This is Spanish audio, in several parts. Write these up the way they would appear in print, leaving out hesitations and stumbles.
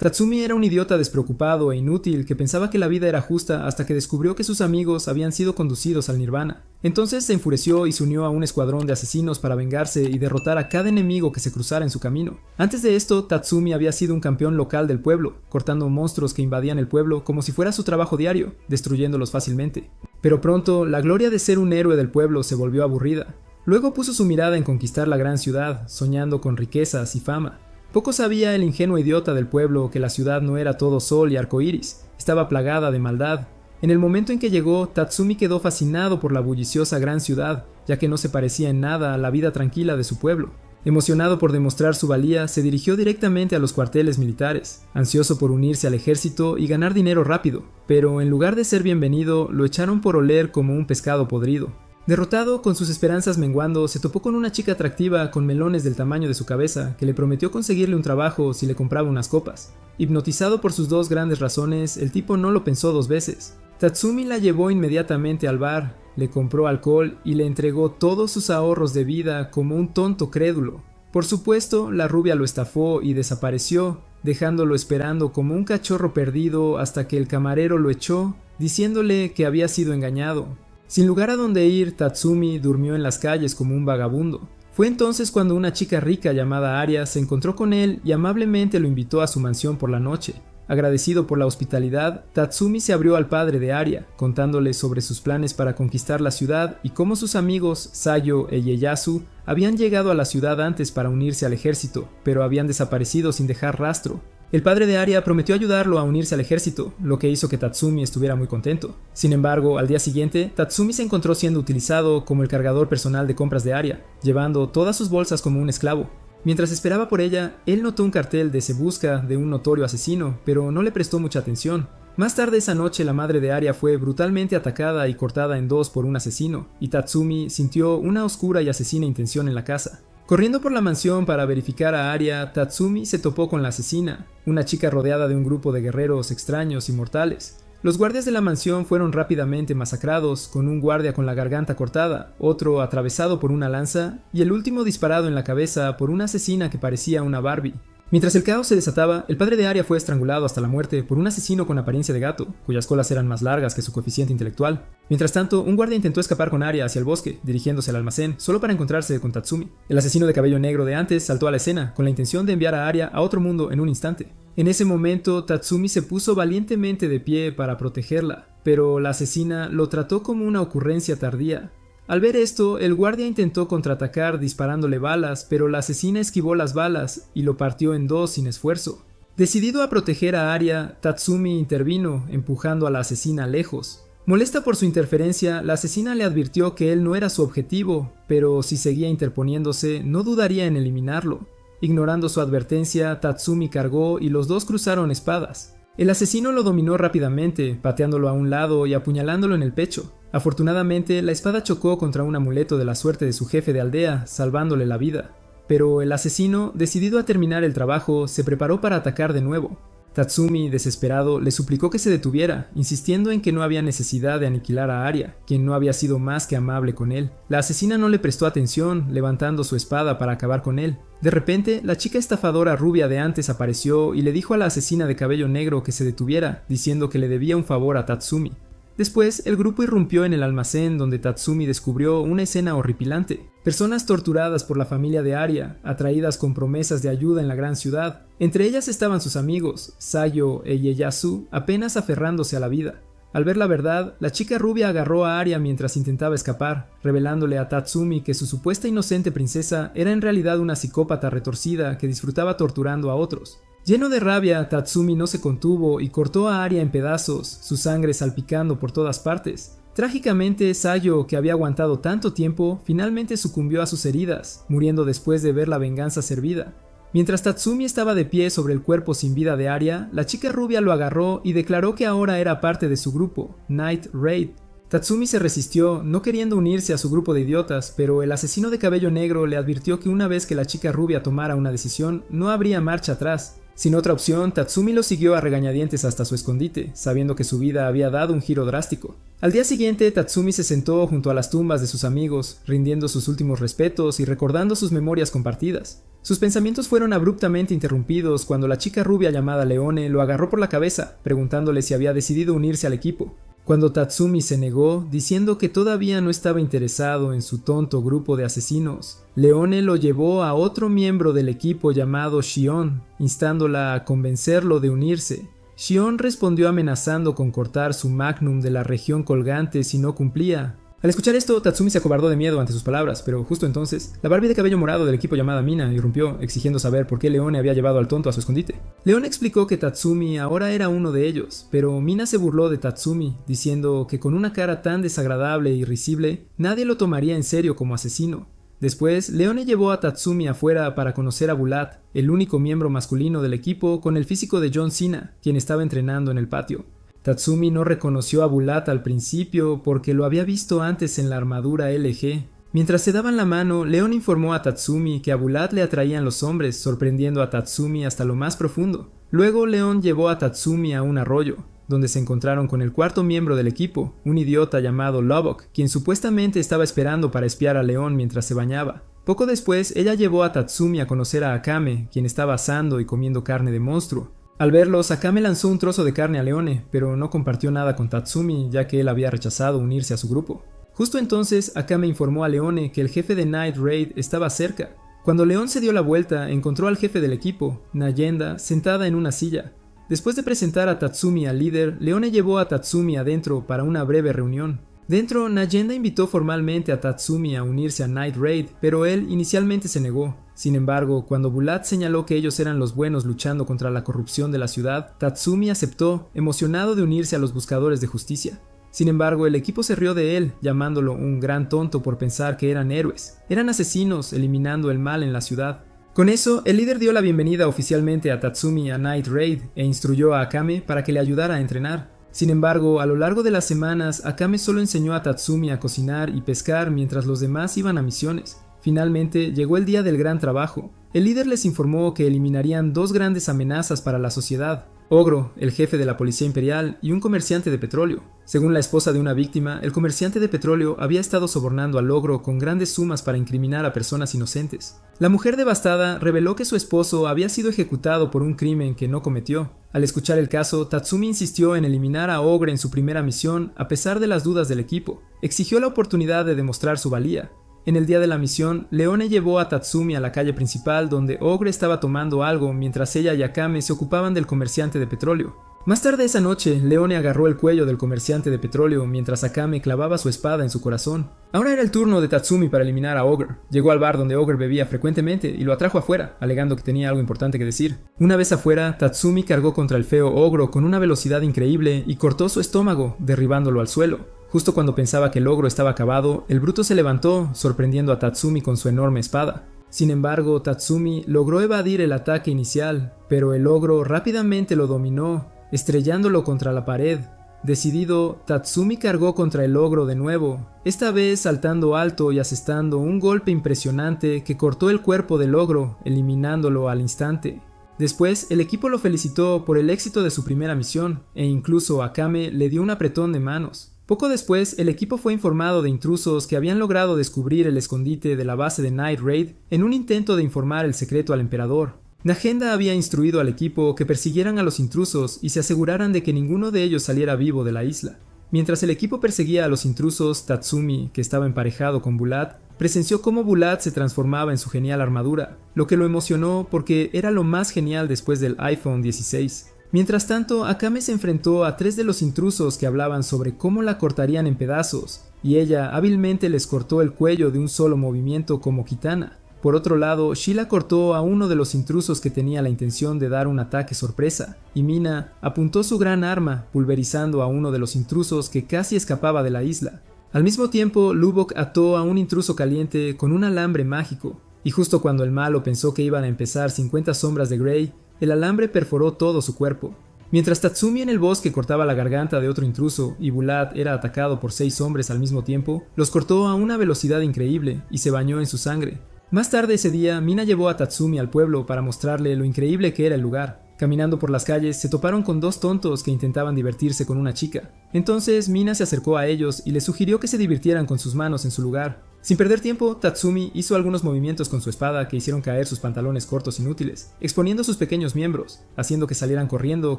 Tatsumi era un idiota despreocupado e inútil que pensaba que la vida era justa hasta que descubrió que sus amigos habían sido conducidos al nirvana. Entonces se enfureció y se unió a un escuadrón de asesinos para vengarse y derrotar a cada enemigo que se cruzara en su camino. Antes de esto, Tatsumi había sido un campeón local del pueblo, cortando monstruos que invadían el pueblo como si fuera su trabajo diario, destruyéndolos fácilmente. Pero pronto, la gloria de ser un héroe del pueblo se volvió aburrida. Luego puso su mirada en conquistar la gran ciudad, soñando con riquezas y fama. Poco sabía el ingenuo idiota del pueblo que la ciudad no era todo sol y arcoíris, estaba plagada de maldad. En el momento en que llegó, Tatsumi quedó fascinado por la bulliciosa gran ciudad, ya que no se parecía en nada a la vida tranquila de su pueblo. Emocionado por demostrar su valía, se dirigió directamente a los cuarteles militares, ansioso por unirse al ejército y ganar dinero rápido, pero en lugar de ser bienvenido, lo echaron por oler como un pescado podrido. Derrotado, con sus esperanzas menguando, se topó con una chica atractiva con melones del tamaño de su cabeza que le prometió conseguirle un trabajo si le compraba unas copas. Hipnotizado por sus dos grandes razones, el tipo no lo pensó dos veces. Tatsumi la llevó inmediatamente al bar, le compró alcohol y le entregó todos sus ahorros de vida como un tonto crédulo. Por supuesto, la rubia lo estafó y desapareció, dejándolo esperando como un cachorro perdido hasta que el camarero lo echó, diciéndole que había sido engañado. Sin lugar a donde ir, Tatsumi durmió en las calles como un vagabundo. Fue entonces cuando una chica rica llamada Aria se encontró con él y amablemente lo invitó a su mansión por la noche. Agradecido por la hospitalidad, Tatsumi se abrió al padre de Aria, contándole sobre sus planes para conquistar la ciudad y cómo sus amigos Sayo e Ieyasu habían llegado a la ciudad antes para unirse al ejército, pero habían desaparecido sin dejar rastro. El padre de Aria prometió ayudarlo a unirse al ejército, lo que hizo que Tatsumi estuviera muy contento. Sin embargo, al día siguiente, Tatsumi se encontró siendo utilizado como el cargador personal de compras de Aria, llevando todas sus bolsas como un esclavo. Mientras esperaba por ella, él notó un cartel de "Se busca" de un notorio asesino, pero no le prestó mucha atención. Más tarde esa noche, la madre de Aria fue brutalmente atacada y cortada en dos por un asesino, y Tatsumi sintió una oscura y asesina intención en la casa. Corriendo por la mansión para verificar a Aria, Tatsumi se topó con la asesina, una chica rodeada de un grupo de guerreros extraños y mortales. Los guardias de la mansión fueron rápidamente masacrados, con un guardia con la garganta cortada, otro atravesado por una lanza y el último disparado en la cabeza por una asesina que parecía una Barbie. Mientras el caos se desataba, el padre de Aria fue estrangulado hasta la muerte por un asesino con apariencia de gato, cuyas colas eran más largas que su coeficiente intelectual. Mientras tanto, un guardia intentó escapar con Aria hacia el bosque, dirigiéndose al almacén, solo para encontrarse con Tatsumi. El asesino de cabello negro de antes saltó a la escena, con la intención de enviar a Aria a otro mundo en un instante. En ese momento, Tatsumi se puso valientemente de pie para protegerla, pero la asesina lo trató como una ocurrencia tardía. Al ver esto, el guardia intentó contraatacar disparándole balas, pero la asesina esquivó las balas y lo partió en dos sin esfuerzo. Decidido a proteger a Aria, Tatsumi intervino, empujando a la asesina lejos. Molesta por su interferencia, la asesina le advirtió que él no era su objetivo, pero si seguía interponiéndose, no dudaría en eliminarlo. Ignorando su advertencia, Tatsumi cargó y los dos cruzaron espadas. El asesino lo dominó rápidamente, pateándolo a un lado y apuñalándolo en el pecho. Afortunadamente, la espada chocó contra un amuleto de la suerte de su jefe de aldea, salvándole la vida. Pero el asesino, decidido a terminar el trabajo, se preparó para atacar de nuevo. Tatsumi, desesperado, le suplicó que se detuviera, insistiendo en que no había necesidad de aniquilar a Aria, quien no había sido más que amable con él. La asesina no le prestó atención, levantando su espada para acabar con él. De repente, la chica estafadora rubia de antes apareció y le dijo a la asesina de cabello negro que se detuviera, diciendo que le debía un favor a Tatsumi. Después, el grupo irrumpió en el almacén donde Tatsumi descubrió una escena horripilante. Personas torturadas por la familia de Aria, atraídas con promesas de ayuda en la gran ciudad. Entre ellas estaban sus amigos, Sayo e Ieyasu, apenas aferrándose a la vida. Al ver la verdad, la chica rubia agarró a Aria mientras intentaba escapar, revelándole a Tatsumi que su supuesta inocente princesa era en realidad una psicópata retorcida que disfrutaba torturando a otros. Lleno de rabia, Tatsumi no se contuvo y cortó a Aria en pedazos, su sangre salpicando por todas partes. Trágicamente, Sayo, que había aguantado tanto tiempo, finalmente sucumbió a sus heridas, muriendo después de ver la venganza servida. Mientras Tatsumi estaba de pie sobre el cuerpo sin vida de Aria, la chica rubia lo agarró y declaró que ahora era parte de su grupo, Night Raid. Tatsumi se resistió, no queriendo unirse a su grupo de idiotas, pero el asesino de cabello negro le advirtió que una vez que la chica rubia tomara una decisión, no habría marcha atrás. Sin otra opción, Tatsumi lo siguió a regañadientes hasta su escondite, sabiendo que su vida había dado un giro drástico. Al día siguiente, Tatsumi se sentó junto a las tumbas de sus amigos, rindiendo sus últimos respetos y recordando sus memorias compartidas. Sus pensamientos fueron abruptamente interrumpidos cuando la chica rubia llamada Leone lo agarró por la cabeza, preguntándole si había decidido unirse al equipo. Cuando Tatsumi se negó, diciendo que todavía no estaba interesado en su tonto grupo de asesinos, Leone lo llevó a otro miembro del equipo llamado Shion, instándola a convencerlo de unirse. Shion respondió amenazando con cortar su magnum de la región colgante si no cumplía. Al escuchar esto, Tatsumi se acobardó de miedo ante sus palabras, pero justo entonces, la Barbie de cabello morado del equipo llamada Mina irrumpió, exigiendo saber por qué Leone había llevado al tonto a su escondite. Leone explicó que Tatsumi ahora era uno de ellos, pero Mina se burló de Tatsumi, diciendo que con una cara tan desagradable y risible, nadie lo tomaría en serio como asesino. Después, Leone llevó a Tatsumi afuera para conocer a Bulat, el único miembro masculino del equipo con el físico de John Cena, quien estaba entrenando en el patio. Tatsumi no reconoció a Bulat al principio porque lo había visto antes en la armadura LG. Mientras se daban la mano, Leon informó a Tatsumi que a Bulat le atraían los hombres, sorprendiendo a Tatsumi hasta lo más profundo. Luego Leon llevó a Tatsumi a un arroyo, donde se encontraron con el cuarto miembro del equipo, un idiota llamado Lobok, quien supuestamente estaba esperando para espiar a Leon mientras se bañaba. Poco después, ella llevó a Tatsumi a conocer a Akame, quien estaba asando y comiendo carne de monstruo. Al verlos, Akame lanzó un trozo de carne a Leone, pero no compartió nada con Tatsumi, ya que él había rechazado unirse a su grupo. Justo entonces, Akame informó a Leone que el jefe de Night Raid estaba cerca. Cuando Leon se dio la vuelta, encontró al jefe del equipo, Nayenda, sentada en una silla. Después de presentar a Tatsumi al líder, Leone llevó a Tatsumi adentro para una breve reunión. Dentro, Nayenda invitó formalmente a Tatsumi a unirse a Night Raid, pero él inicialmente se negó. Sin embargo, cuando Bulat señaló que ellos eran los buenos luchando contra la corrupción de la ciudad, Tatsumi aceptó, emocionado de unirse a los buscadores de justicia. Sin embargo, el equipo se rió de él, llamándolo un gran tonto por pensar que eran héroes. Eran asesinos, eliminando el mal en la ciudad. Con eso, el líder dio la bienvenida oficialmente a Tatsumi a Night Raid e instruyó a Akame para que le ayudara a entrenar. Sin embargo, a lo largo de las semanas, Akame solo enseñó a Tatsumi a cocinar y pescar mientras los demás iban a misiones. Finalmente, llegó el día del gran trabajo. El líder les informó que eliminarían dos grandes amenazas para la sociedad: Ogro, el jefe de la policía imperial, y un comerciante de petróleo. Según la esposa de una víctima, el comerciante de petróleo había estado sobornando al Ogro con grandes sumas para incriminar a personas inocentes. La mujer devastada reveló que su esposo había sido ejecutado por un crimen que no cometió. Al escuchar el caso, Tatsumi insistió en eliminar a Ogre en su primera misión a pesar de las dudas del equipo. Exigió la oportunidad de demostrar su valía. En el día de la misión, Leone llevó a Tatsumi a la calle principal donde Ogre estaba tomando algo mientras ella y Akame se ocupaban del comerciante de petróleo. Más tarde esa noche, Leone agarró el cuello del comerciante de petróleo mientras Akame clavaba su espada en su corazón. Ahora era el turno de Tatsumi para eliminar a Ogre. Llegó al bar donde Ogre bebía frecuentemente y lo atrajo afuera, alegando que tenía algo importante que decir. Una vez afuera, Tatsumi cargó contra el feo Ogro con una velocidad increíble y cortó su estómago, derribándolo al suelo. Justo cuando pensaba que el ogro estaba acabado, el bruto se levantó, sorprendiendo a Tatsumi con su enorme espada. Sin embargo, Tatsumi logró evadir el ataque inicial, pero el ogro rápidamente lo dominó, estrellándolo contra la pared. Decidido, Tatsumi cargó contra el ogro de nuevo, esta vez saltando alto y asestando un golpe impresionante que cortó el cuerpo del ogro, eliminándolo al instante. Después, el equipo lo felicitó por el éxito de su primera misión, e incluso Akame le dio un apretón de manos. Poco después, el equipo fue informado de intrusos que habían logrado descubrir el escondite de la base de Night Raid en un intento de informar el secreto al emperador. Nagenda había instruido al equipo que persiguieran a los intrusos y se aseguraran de que ninguno de ellos saliera vivo de la isla. Mientras el equipo perseguía a los intrusos, Tatsumi, que estaba emparejado con Bulat, presenció cómo Bulat se transformaba en su genial armadura, lo que lo emocionó porque era lo más genial después del iPhone 16. Mientras tanto, Akame se enfrentó a 3 de los intrusos que hablaban sobre cómo la cortarían en pedazos, y ella hábilmente les cortó el cuello de un solo movimiento como kitana. Por otro lado, Sheila cortó a uno de los intrusos que tenía la intención de dar un ataque sorpresa, y Mina apuntó su gran arma, pulverizando a uno de los intrusos que casi escapaba de la isla. Al mismo tiempo, Lubok ató a un intruso caliente con un alambre mágico, y justo cuando el malo pensó que iban a empezar 50 sombras de Grey, el alambre perforó todo su cuerpo. Mientras Tatsumi en el bosque cortaba la garganta de otro intruso y Bulat era atacado por 6 hombres al mismo tiempo, los cortó a una velocidad increíble y se bañó en su sangre. Más tarde ese día, Mina llevó a Tatsumi al pueblo para mostrarle lo increíble que era el lugar. Caminando por las calles, se toparon con dos tontos que intentaban divertirse con una chica. Entonces Mina se acercó a ellos y les sugirió que se divirtieran con sus manos en su lugar. Sin perder tiempo, Tatsumi hizo algunos movimientos con su espada que hicieron caer sus pantalones cortos inútiles, exponiendo sus pequeños miembros, haciendo que salieran corriendo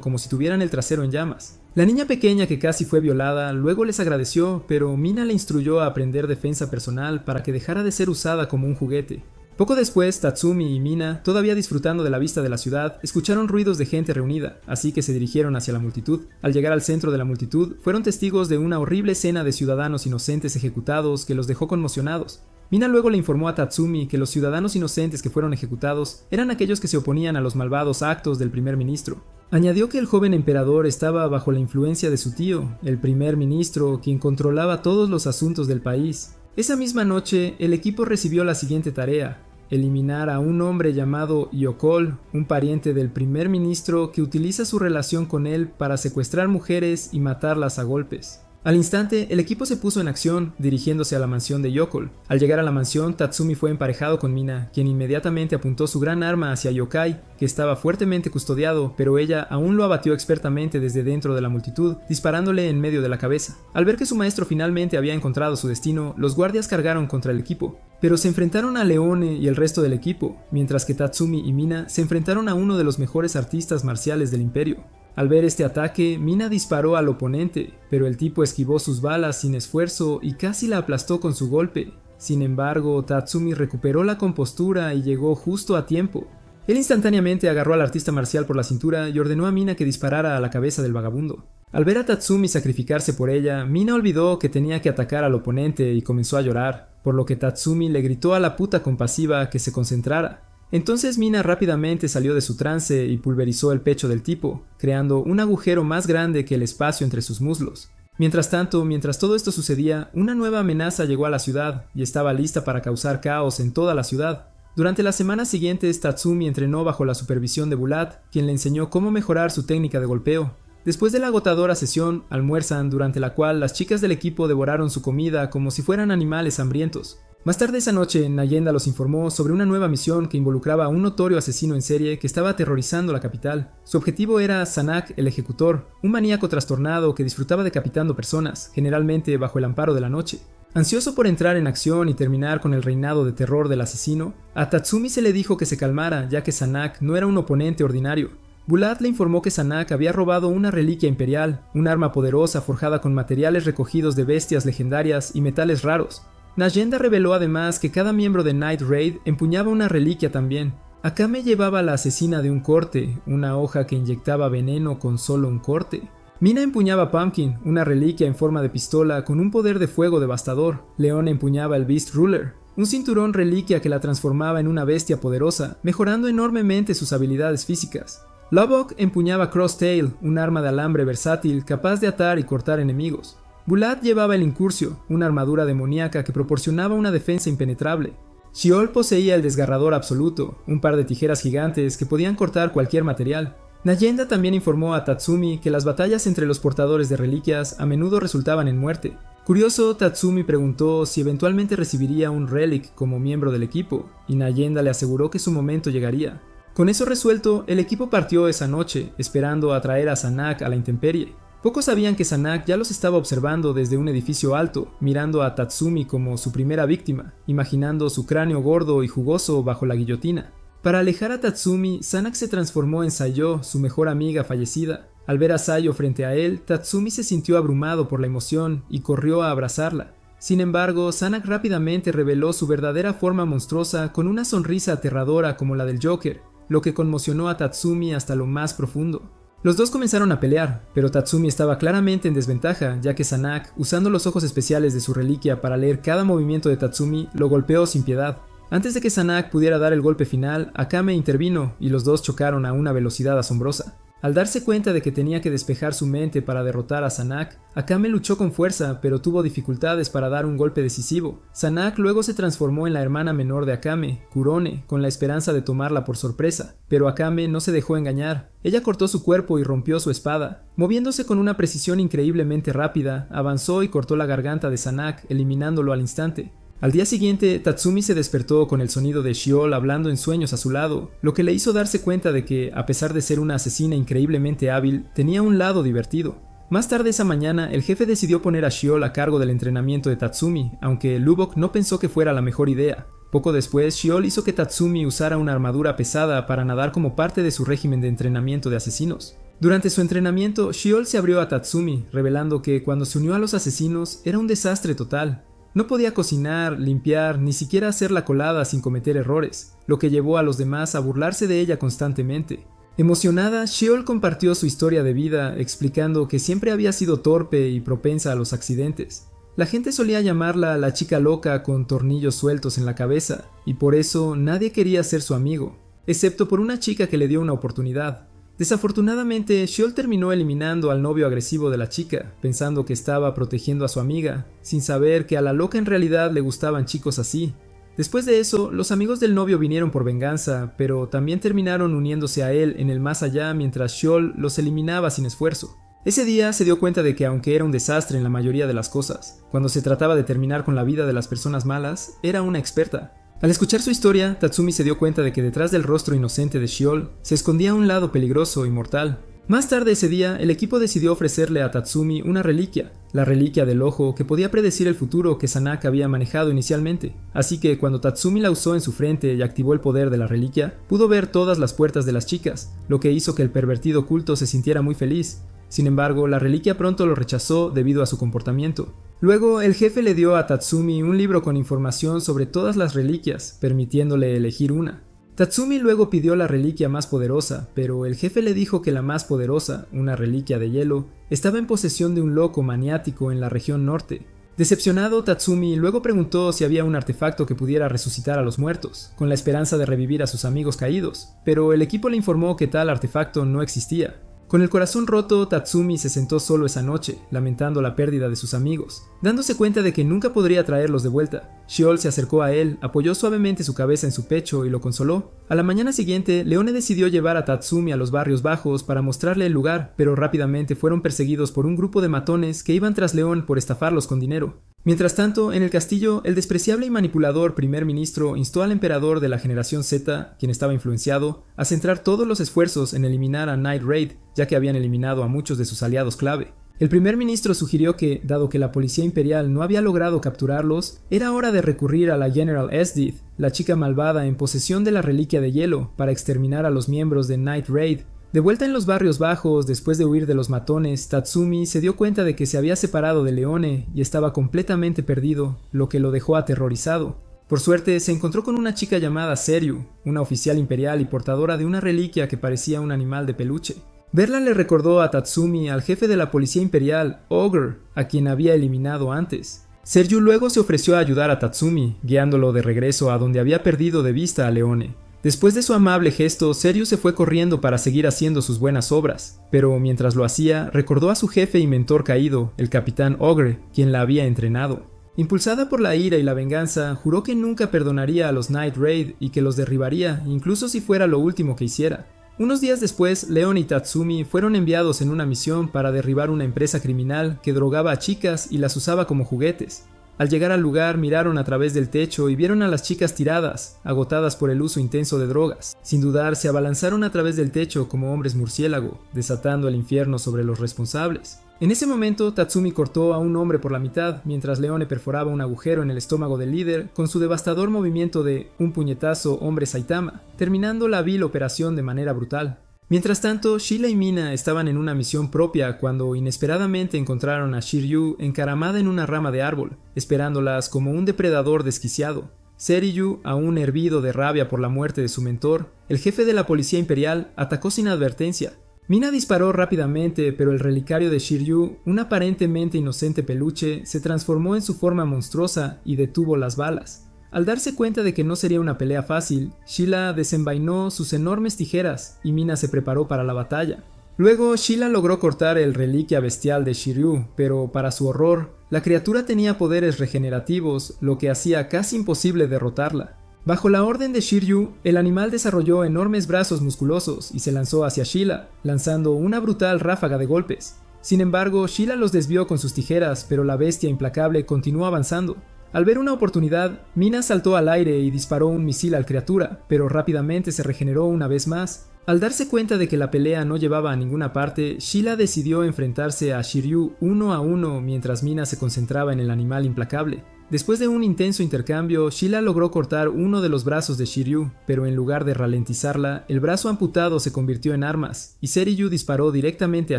como si tuvieran el trasero en llamas. La niña pequeña que casi fue violada luego les agradeció, pero Mina le instruyó a aprender defensa personal para que dejara de ser usada como un juguete. Poco después, Tatsumi y Mina, todavía disfrutando de la vista de la ciudad, escucharon ruidos de gente reunida, así que se dirigieron hacia la multitud. Al llegar al centro de la multitud, fueron testigos de una horrible escena de ciudadanos inocentes ejecutados que los dejó conmocionados. Mina luego le informó a Tatsumi que los ciudadanos inocentes que fueron ejecutados eran aquellos que se oponían a los malvados actos del primer ministro. Añadió que el joven emperador estaba bajo la influencia de su tío, el primer ministro, quien controlaba todos los asuntos del país. Esa misma noche, el equipo recibió la siguiente tarea: eliminar a un hombre llamado Yokol, un pariente del primer ministro que utiliza su relación con él para secuestrar mujeres y matarlas a golpes. Al instante, el equipo se puso en acción, dirigiéndose a la mansión de Yokol. Al llegar a la mansión, Tatsumi fue emparejado con Mina, quien inmediatamente apuntó su gran arma hacia Yokai, que estaba fuertemente custodiado, pero ella aún lo abatió expertamente desde dentro de la multitud, disparándole en medio de la cabeza. Al ver que su maestro finalmente había encontrado su destino, los guardias cargaron contra el equipo, pero se enfrentaron a Leone y el resto del equipo, mientras que Tatsumi y Mina se enfrentaron a uno de los mejores artistas marciales del imperio. Al ver este ataque, Mina disparó al oponente, pero el tipo esquivó sus balas sin esfuerzo y casi la aplastó con su golpe. Sin embargo, Tatsumi recuperó la compostura y llegó justo a tiempo. Él instantáneamente agarró al artista marcial por la cintura y ordenó a Mina que disparara a la cabeza del vagabundo. Al ver a Tatsumi sacrificarse por ella, Mina olvidó que tenía que atacar al oponente y comenzó a llorar, por lo que Tatsumi le gritó a la puta compasiva que se concentrara. Entonces Mina rápidamente salió de su trance y pulverizó el pecho del tipo, creando un agujero más grande que el espacio entre sus muslos. Mientras tanto, mientras todo esto sucedía, una nueva amenaza llegó a la ciudad y estaba lista para causar caos en toda la ciudad. Durante las semanas siguientes, Tatsumi entrenó bajo la supervisión de Bulat, quien le enseñó cómo mejorar su técnica de golpeo. Después de la agotadora sesión, almuerzan, durante la cual las chicas del equipo devoraron su comida como si fueran animales hambrientos. Más tarde esa noche, Nayenda los informó sobre una nueva misión que involucraba a un notorio asesino en serie que estaba aterrorizando la capital. Su objetivo era Sanak el Ejecutor, un maníaco trastornado que disfrutaba decapitando personas, generalmente bajo el amparo de la noche. Ansioso por entrar en acción y terminar con el reinado de terror del asesino, a Tatsumi se le dijo que se calmara, ya que Sanak no era un oponente ordinario. Bulat le informó que Sanak había robado una reliquia imperial, un arma poderosa forjada con materiales recogidos de bestias legendarias y metales raros. Nayenda reveló además que cada miembro de Night Raid empuñaba una reliquia también. Akame llevaba la asesina de un corte, una hoja que inyectaba veneno con solo un corte. Mina empuñaba Pumpkin, una reliquia en forma de pistola con un poder de fuego devastador. Leon empuñaba el Beast Ruler, un cinturón reliquia que la transformaba en una bestia poderosa, mejorando enormemente sus habilidades físicas. Lubbock empuñaba Crosstail, un arma de alambre versátil capaz de atar y cortar enemigos. Bulat llevaba el Incursio, una armadura demoníaca que proporcionaba una defensa impenetrable. Sheol poseía el Desgarrador Absoluto, un par de tijeras gigantes que podían cortar cualquier material. Nayenda también informó a Tatsumi que las batallas entre los portadores de reliquias a menudo resultaban en muerte. Curioso, Tatsumi preguntó si eventualmente recibiría un relic como miembro del equipo, y Nayenda le aseguró que su momento llegaría. Con eso resuelto, el equipo partió esa noche, esperando atraer a Sanak a la intemperie. Pocos sabían que Sanak ya los estaba observando desde un edificio alto, mirando a Tatsumi como su primera víctima, imaginando su cráneo gordo y jugoso bajo la guillotina. Para alejar a Tatsumi, Sanak se transformó en Sayo, su mejor amiga fallecida. Al ver a Sayo frente a él, Tatsumi se sintió abrumado por la emoción y corrió a abrazarla. Sin embargo, Sanak rápidamente reveló su verdadera forma monstruosa con una sonrisa aterradora como la del Joker, lo que conmocionó a Tatsumi hasta lo más profundo. Los dos comenzaron a pelear, pero Tatsumi estaba claramente en desventaja, ya que Sanak, usando los ojos especiales de su reliquia para leer cada movimiento de Tatsumi, lo golpeó sin piedad. Antes de que Sanak pudiera dar el golpe final, Akame intervino y los dos chocaron a una velocidad asombrosa. Al darse cuenta de que tenía que despejar su mente para derrotar a Sanak, Akame luchó con fuerza, pero tuvo dificultades para dar un golpe decisivo. Sanak luego se transformó en la hermana menor de Akame, Kurone, con la esperanza de tomarla por sorpresa, pero Akame no se dejó engañar. Ella cortó su cuerpo y rompió su espada. Moviéndose con una precisión increíblemente rápida, avanzó y cortó la garganta de Sanak, eliminándolo al instante. Al día siguiente, Tatsumi se despertó con el sonido de Shiol hablando en sueños a su lado, lo que le hizo darse cuenta de que, a pesar de ser una asesina increíblemente hábil, tenía un lado divertido. Más tarde esa mañana, el jefe decidió poner a Shiol a cargo del entrenamiento de Tatsumi, aunque Lubbock no pensó que fuera la mejor idea. Poco después, Shiol hizo que Tatsumi usara una armadura pesada para nadar como parte de su régimen de entrenamiento de asesinos. Durante su entrenamiento, Shiol se abrió a Tatsumi, revelando que cuando se unió a los asesinos era un desastre total. No podía cocinar, limpiar, ni siquiera hacer la colada sin cometer errores, lo que llevó a los demás a burlarse de ella constantemente. Emocionada, Shiol compartió su historia de vida, explicando que siempre había sido torpe y propensa a los accidentes. La gente solía llamarla la chica loca con tornillos sueltos en la cabeza, y por eso nadie quería ser su amigo, excepto por una chica que le dio una oportunidad. Desafortunadamente, Shiol terminó eliminando al novio agresivo de la chica, pensando que estaba protegiendo a su amiga, sin saber que a la loca en realidad le gustaban chicos así. Después de eso, los amigos del novio vinieron por venganza, pero también terminaron uniéndose a él en el más allá mientras Shiol los eliminaba sin esfuerzo. Ese día se dio cuenta de que aunque era un desastre en la mayoría de las cosas, cuando se trataba de terminar con la vida de las personas malas, era una experta. Al escuchar su historia, Tatsumi se dio cuenta de que detrás del rostro inocente de Shiol se escondía un lado peligroso y mortal. Más tarde ese día, el equipo decidió ofrecerle a Tatsumi una reliquia, la reliquia del ojo que podía predecir el futuro que Sanaka había manejado inicialmente. Así que cuando Tatsumi la usó en su frente y activó el poder de la reliquia, pudo ver todas las puertas de las chicas, lo que hizo que el pervertido culto se sintiera muy feliz. Sin embargo, la reliquia pronto lo rechazó debido a su comportamiento. Luego, el jefe le dio a Tatsumi un libro con información sobre todas las reliquias, permitiéndole elegir una. Tatsumi luego pidió la reliquia más poderosa, pero el jefe le dijo que la más poderosa, una reliquia de hielo, estaba en posesión de un loco maniático en la región norte. Decepcionado, Tatsumi luego preguntó si había un artefacto que pudiera resucitar a los muertos, con la esperanza de revivir a sus amigos caídos, pero el equipo le informó que tal artefacto no existía. Con el corazón roto, Tatsumi se sentó solo esa noche, lamentando la pérdida de sus amigos, dándose cuenta de que nunca podría traerlos de vuelta. Shiol se acercó a él, apoyó suavemente su cabeza en su pecho y lo consoló. A la mañana siguiente, Leone decidió llevar a Tatsumi a los barrios bajos para mostrarle el lugar, pero rápidamente fueron perseguidos por un grupo de matones que iban tras León por estafarlos con dinero. Mientras tanto, en el castillo, el despreciable y manipulador primer ministro instó al emperador de la generación Z, quien estaba influenciado, a centrar todos los esfuerzos en eliminar a Night Raid, ya que habían eliminado a muchos de sus aliados clave. El primer ministro sugirió que, dado que la policía imperial no había logrado capturarlos, era hora de recurrir a la General Esdith, la chica malvada en posesión de la reliquia de hielo, para exterminar a los miembros de Night Raid. De vuelta en los barrios bajos, después de huir de los matones, Tatsumi se dio cuenta de que se había separado de Leone y estaba completamente perdido, lo que lo dejó aterrorizado. Por suerte, se encontró con una chica llamada Seryu, una oficial imperial y portadora de una reliquia que parecía un animal de peluche. Verla le recordó a Tatsumi al jefe de la policía imperial, Ogre, a quien había eliminado antes. Seryu luego se ofreció a ayudar a Tatsumi, guiándolo de regreso a donde había perdido de vista a Leone. Después de su amable gesto, Seryu se fue corriendo para seguir haciendo sus buenas obras, pero mientras lo hacía, recordó a su jefe y mentor caído, el capitán Ogre, quien la había entrenado. Impulsada por la ira y la venganza, juró que nunca perdonaría a los Night Raid y que los derribaría, incluso si fuera lo último que hiciera. Unos días después, Leon y Tatsumi fueron enviados en una misión para derribar una empresa criminal que drogaba a chicas y las usaba como juguetes. Al llegar al lugar, miraron a través del techo y vieron a las chicas tiradas, agotadas por el uso intenso de drogas. Sin dudar, se abalanzaron a través del techo como hombres murciélago, desatando el infierno sobre los responsables. En ese momento, Tatsumi cortó a un hombre por la mitad, mientras Leone perforaba un agujero en el estómago del líder con su devastador movimiento de un puñetazo hombre Saitama, terminando la vil operación de manera brutal. Mientras tanto, Sheila y Mina estaban en una misión propia cuando inesperadamente encontraron a Shiryu encaramada en una rama de árbol, esperándolas como un depredador desquiciado. Seryu, aún hervido de rabia por la muerte de su mentor, el jefe de la policía imperial, atacó sin advertencia. Mina disparó rápidamente, pero el relicario de Shiryu, un aparentemente inocente peluche, se transformó en su forma monstruosa y detuvo las balas. Al darse cuenta de que no sería una pelea fácil, Sheila desenvainó sus enormes tijeras y Mina se preparó para la batalla. Luego, Sheila logró cortar el reliquia bestial de Shiryu, pero para su horror, la criatura tenía poderes regenerativos, lo que hacía casi imposible derrotarla. Bajo la orden de Shiryu, el animal desarrolló enormes brazos musculosos y se lanzó hacia Sheila, lanzando una brutal ráfaga de golpes. Sin embargo, Sheila los desvió con sus tijeras, pero la bestia implacable continuó avanzando. Al ver una oportunidad, Mina saltó al aire y disparó un misil al criatura, pero rápidamente se regeneró una vez más. Al darse cuenta de que la pelea no llevaba a ninguna parte, Sheila decidió enfrentarse a Shiryu 1 a 1 mientras Mina se concentraba en el animal implacable. Después de un intenso intercambio, Sheila logró cortar uno de los brazos de Shiryu, pero en lugar de ralentizarla, el brazo amputado se convirtió en armas, y Seryu disparó directamente a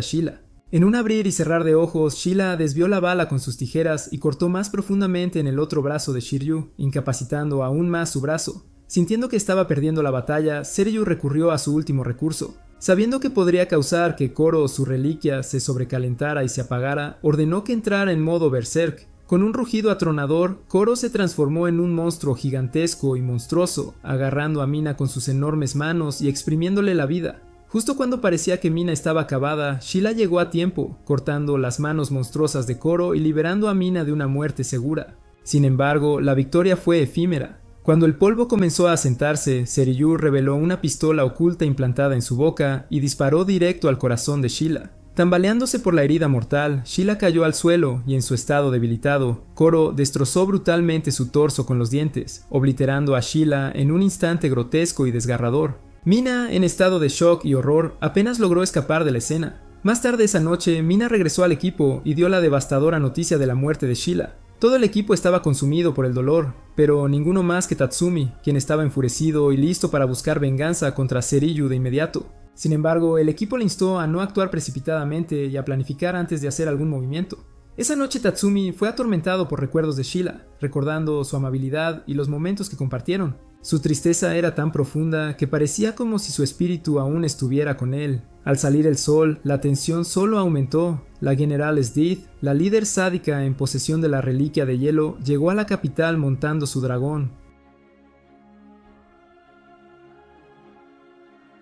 Sheila. En un abrir y cerrar de ojos, Sheila desvió la bala con sus tijeras y cortó más profundamente en el otro brazo de Shiryu, incapacitando aún más su brazo. Sintiendo que estaba perdiendo la batalla, Seryu recurrió a su último recurso. Sabiendo que podría causar que Koro, su reliquia, se sobrecalentara y se apagara, ordenó que entrara en modo berserk. Con un rugido atronador, Koro se transformó en un monstruo gigantesco y monstruoso, agarrando a Mina con sus enormes manos y exprimiéndole la vida. Justo cuando parecía que Mina estaba acabada, Sheila llegó a tiempo, cortando las manos monstruosas de Koro y liberando a Mina de una muerte segura. Sin embargo, la victoria fue efímera. Cuando el polvo comenzó a asentarse, Seryu reveló una pistola oculta implantada en su boca y disparó directo al corazón de Sheila. Tambaleándose por la herida mortal, Sheila cayó al suelo y en su estado debilitado, Koro destrozó brutalmente su torso con los dientes, obliterando a Sheila en un instante grotesco y desgarrador. Mina, en estado de shock y horror, apenas logró escapar de la escena. Más tarde esa noche, Mina regresó al equipo y dio la devastadora noticia de la muerte de Sheila. Todo el equipo estaba consumido por el dolor, pero ninguno más que Tatsumi, quien estaba enfurecido y listo para buscar venganza contra Seryu de inmediato. Sin embargo, el equipo le instó a no actuar precipitadamente y a planificar antes de hacer algún movimiento. Esa noche Tatsumi fue atormentado por recuerdos de Sheila, recordando su amabilidad y los momentos que compartieron. Su tristeza era tan profunda que parecía como si su espíritu aún estuviera con él. Al salir el sol, la tensión solo aumentó. La general Esdith, la líder sádica en posesión de la reliquia de hielo, llegó a la capital montando su dragón.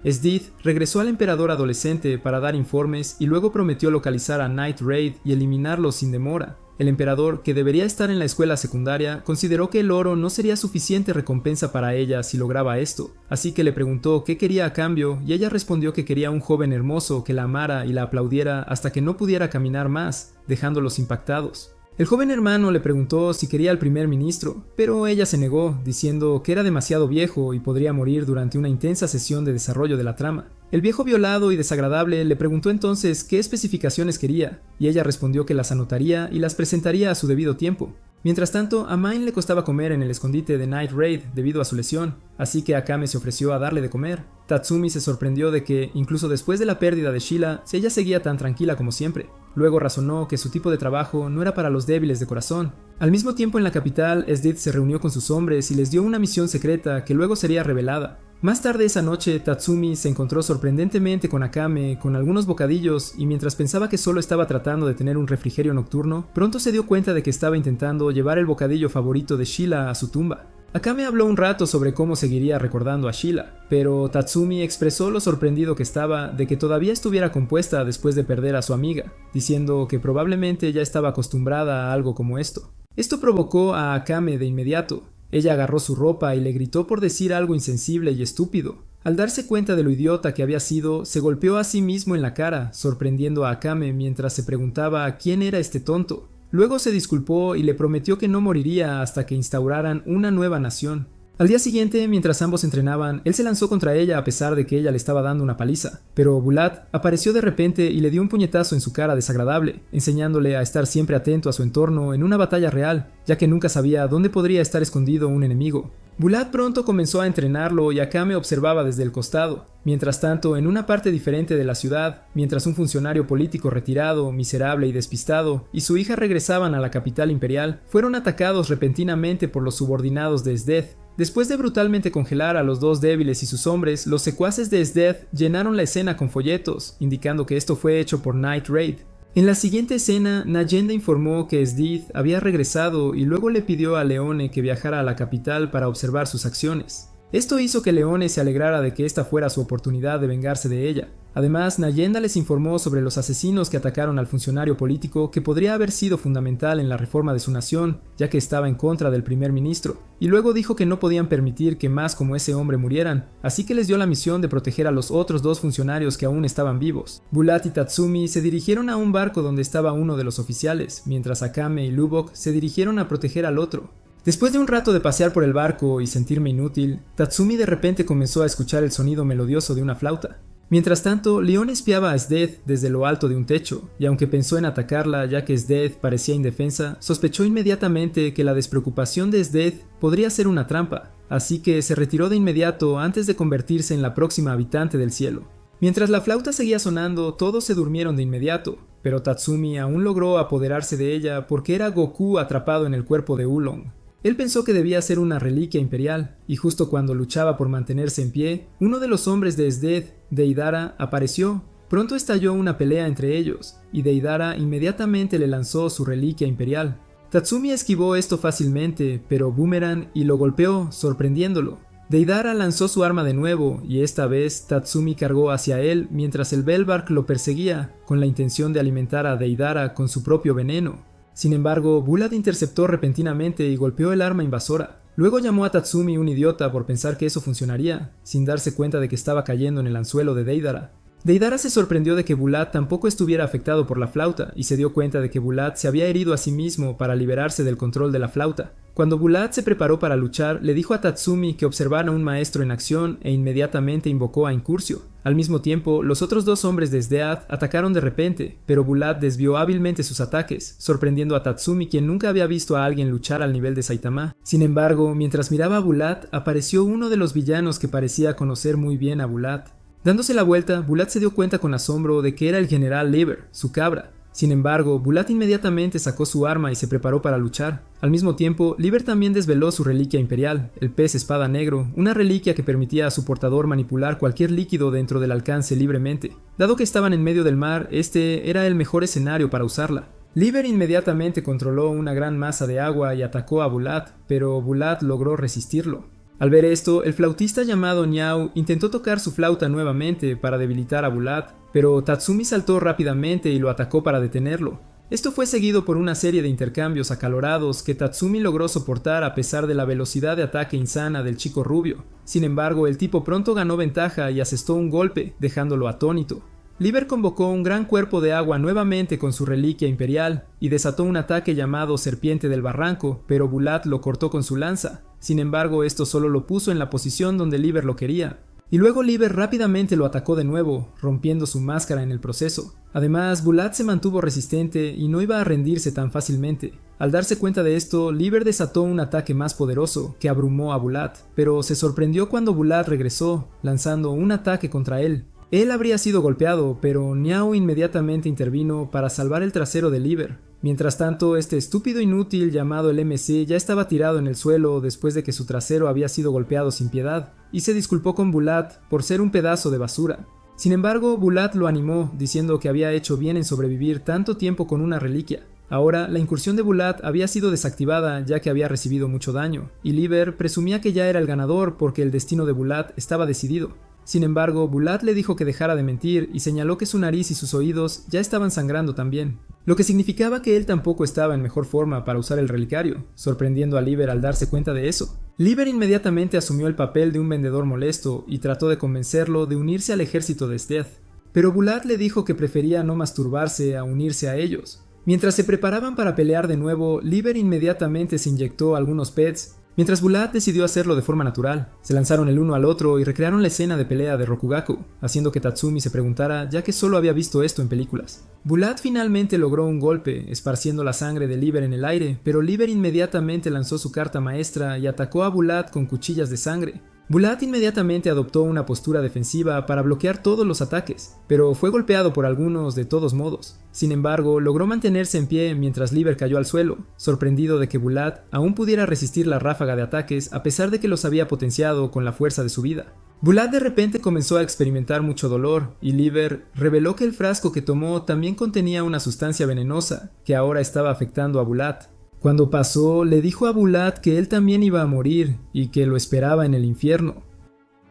Esdith regresó al emperador adolescente para dar informes y luego prometió localizar a Night Raid y eliminarlo sin demora. El emperador, que debería estar en la escuela secundaria, consideró que el oro no sería suficiente recompensa para ella si lograba esto, así que le preguntó qué quería a cambio y ella respondió que quería un joven hermoso que la amara y la aplaudiera hasta que no pudiera caminar más, dejándolos impactados. El joven hermano le preguntó si quería al primer ministro, pero ella se negó, diciendo que era demasiado viejo y podría morir durante una intensa sesión de desarrollo de la trama. El viejo violado y desagradable le preguntó entonces qué especificaciones quería, y ella respondió que las anotaría y las presentaría a su debido tiempo. Mientras tanto, a Mine le costaba comer en el escondite de Night Raid debido a su lesión, así que Akame se ofreció a darle de comer. Tatsumi se sorprendió de que, incluso después de la pérdida de Sheila, ella seguía tan tranquila como siempre. Luego razonó que su tipo de trabajo no era para los débiles de corazón. Al mismo tiempo en la capital, Esdith se reunió con sus hombres y les dio una misión secreta que luego sería revelada. Más tarde esa noche, Tatsumi se encontró sorprendentemente con Akame con algunos bocadillos y mientras pensaba que solo estaba tratando de tener un refrigerio nocturno, pronto se dio cuenta de que estaba intentando llevar el bocadillo favorito de Sheila a su tumba. Akame habló un rato sobre cómo seguiría recordando a Sheila, pero Tatsumi expresó lo sorprendido que estaba de que todavía estuviera compuesta después de perder a su amiga, diciendo que probablemente ya estaba acostumbrada a algo como esto. Esto provocó a Akame de inmediato. Ella agarró su ropa y le gritó por decir algo insensible y estúpido. Al darse cuenta de lo idiota que había sido, se golpeó a sí mismo en la cara, sorprendiendo a Akame mientras se preguntaba quién era este tonto. Luego se disculpó y le prometió que no moriría hasta que instauraran una nueva nación. Al día siguiente, mientras ambos entrenaban, él se lanzó contra ella a pesar de que ella le estaba dando una paliza. Pero Bulat apareció de repente y le dio un puñetazo en su cara desagradable, enseñándole a estar siempre atento a su entorno en una batalla real, ya que nunca sabía dónde podría estar escondido un enemigo. Bulat pronto comenzó a entrenarlo y Akame observaba desde el costado. Mientras tanto, en una parte diferente de la ciudad, mientras un funcionario político retirado, miserable y despistado, y su hija regresaban a la capital imperial, fueron atacados repentinamente por los subordinados de Esdeth. Después de brutalmente congelar a los dos débiles y sus hombres, los secuaces de Esdeth llenaron la escena con folletos, indicando que esto fue hecho por Night Raid. En la siguiente escena, Nayenda informó que Esdith había regresado y luego le pidió a Leone que viajara a la capital para observar sus acciones. Esto hizo que Leone se alegrara de que esta fuera su oportunidad de vengarse de ella. Además, Nayenda les informó sobre los asesinos que atacaron al funcionario político que podría haber sido fundamental en la reforma de su nación, ya que estaba en contra del primer ministro, y luego dijo que no podían permitir que más como ese hombre murieran, así que les dio la misión de proteger a los otros dos funcionarios que aún estaban vivos. Bulat y Tatsumi se dirigieron a un barco donde estaba uno de los oficiales, mientras Akame y Lubok se dirigieron a proteger al otro. Después de un rato de pasear por el barco y sentirme inútil, Tatsumi de repente comenzó a escuchar el sonido melodioso de una flauta. Mientras tanto, Leon espiaba a Sdeath desde lo alto de un techo, y aunque pensó en atacarla ya que Sdeath parecía indefensa, sospechó inmediatamente que la despreocupación de Sdeath podría ser una trampa, así que se retiró de inmediato antes de convertirse en la próxima habitante del cielo. Mientras la flauta seguía sonando, todos se durmieron de inmediato, pero Tatsumi aún logró apoderarse de ella porque era Goku atrapado en el cuerpo de Oolong. Él pensó que debía ser una reliquia imperial, y justo cuando luchaba por mantenerse en pie, uno de los hombres de Sdeath, Deidara, apareció. Pronto estalló una pelea entre ellos, y Deidara inmediatamente le lanzó su reliquia imperial. Tatsumi esquivó esto fácilmente, pero Boomerang y lo golpeó, sorprendiéndolo. Deidara lanzó su arma de nuevo, y esta vez Tatsumi cargó hacia él mientras el Belbark lo perseguía, con la intención de alimentar a Deidara con su propio veneno. Sin embargo, Bulat interceptó repentinamente y golpeó el arma invasora. Luego llamó a Tatsumi un idiota por pensar que eso funcionaría, sin darse cuenta de que estaba cayendo en el anzuelo de Deidara. Deidara se sorprendió de que Bulat tampoco estuviera afectado por la flauta y se dio cuenta de que Bulat se había herido a sí mismo para liberarse del control de la flauta. Cuando Bulat se preparó para luchar, le dijo a Tatsumi que observara a un maestro en acción e inmediatamente invocó a Incursio. Al mismo tiempo, los otros dos hombres de Sdeath atacaron de repente, pero Bulat desvió hábilmente sus ataques, sorprendiendo a Tatsumi, quien nunca había visto a alguien luchar al nivel de Saitama. Sin embargo, mientras miraba a Bulat, apareció uno de los villanos que parecía conocer muy bien a Bulat. Dándose la vuelta, Bulat se dio cuenta con asombro de que era el general Liber, su cabra. Sin embargo, Bulat inmediatamente sacó su arma y se preparó para luchar. Al mismo tiempo, Liber también desveló su reliquia imperial, el pez espada negro, una reliquia que permitía a su portador manipular cualquier líquido dentro del alcance libremente. Dado que estaban en medio del mar, este era el mejor escenario para usarla. Liber inmediatamente controló una gran masa de agua y atacó a Bulat, pero Bulat logró resistirlo. Al ver esto, el flautista llamado Niao intentó tocar su flauta nuevamente para debilitar a Bulat, pero Tatsumi saltó rápidamente y lo atacó para detenerlo. Esto fue seguido por una serie de intercambios acalorados que Tatsumi logró soportar a pesar de la velocidad de ataque insana del chico rubio. Sin embargo, el tipo pronto ganó ventaja y asestó un golpe, dejándolo atónito. Liber convocó un gran cuerpo de agua nuevamente con su reliquia imperial y desató un ataque llamado Serpiente del Barranco, pero Bulat lo cortó con su lanza. Sin embargo, esto solo lo puso en la posición donde Liber lo quería. Y luego Liber rápidamente lo atacó de nuevo, rompiendo su máscara en el proceso. Además, Bulat se mantuvo resistente y no iba a rendirse tan fácilmente. Al darse cuenta de esto, Liber desató un ataque más poderoso, que abrumó a Bulat, pero se sorprendió cuando Bulat regresó, lanzando un ataque contra él. Él habría sido golpeado, pero Niao inmediatamente intervino para salvar el trasero de Liber. Mientras tanto, este estúpido inútil llamado el MC ya estaba tirado en el suelo después de que su trasero había sido golpeado sin piedad, y se disculpó con Bulat por ser un pedazo de basura. Sin embargo, Bulat lo animó, diciendo que había hecho bien en sobrevivir tanto tiempo con una reliquia. Ahora, la incursión de Bulat había sido desactivada ya que había recibido mucho daño, y Liber presumía que ya era el ganador porque el destino de Bulat estaba decidido. Sin embargo, Bulat le dijo que dejara de mentir y señaló que su nariz y sus oídos ya estaban sangrando también, lo que significaba que él tampoco estaba en mejor forma para usar el relicario, sorprendiendo a Liber al darse cuenta de eso. Liber inmediatamente asumió el papel de un vendedor molesto y trató de convencerlo de unirse al ejército de Sdeath, pero Bulat le dijo que prefería no masturbarse a unirse a ellos. Mientras se preparaban para pelear de nuevo, Liber inmediatamente se inyectó algunos pets, mientras Bulat decidió hacerlo de forma natural. Se lanzaron el uno al otro y recrearon la escena de pelea de Rokugaku, haciendo que Tatsumi se preguntara ya que solo había visto esto en películas. Bulat finalmente logró un golpe, esparciendo la sangre de Liber en el aire, pero Liber inmediatamente lanzó su carta maestra y atacó a Bulat con cuchillas de sangre. Bulat inmediatamente adoptó una postura defensiva para bloquear todos los ataques, pero fue golpeado por algunos de todos modos. Sin embargo, logró mantenerse en pie mientras Liber cayó al suelo, sorprendido de que Bulat aún pudiera resistir la ráfaga de ataques a pesar de que los había potenciado con la fuerza de su vida. Bulat de repente comenzó a experimentar mucho dolor, y Liber reveló que el frasco que tomó también contenía una sustancia venenosa, que ahora estaba afectando a Bulat. Cuando pasó, le dijo a Bulat que él también iba a morir y que lo esperaba en el infierno.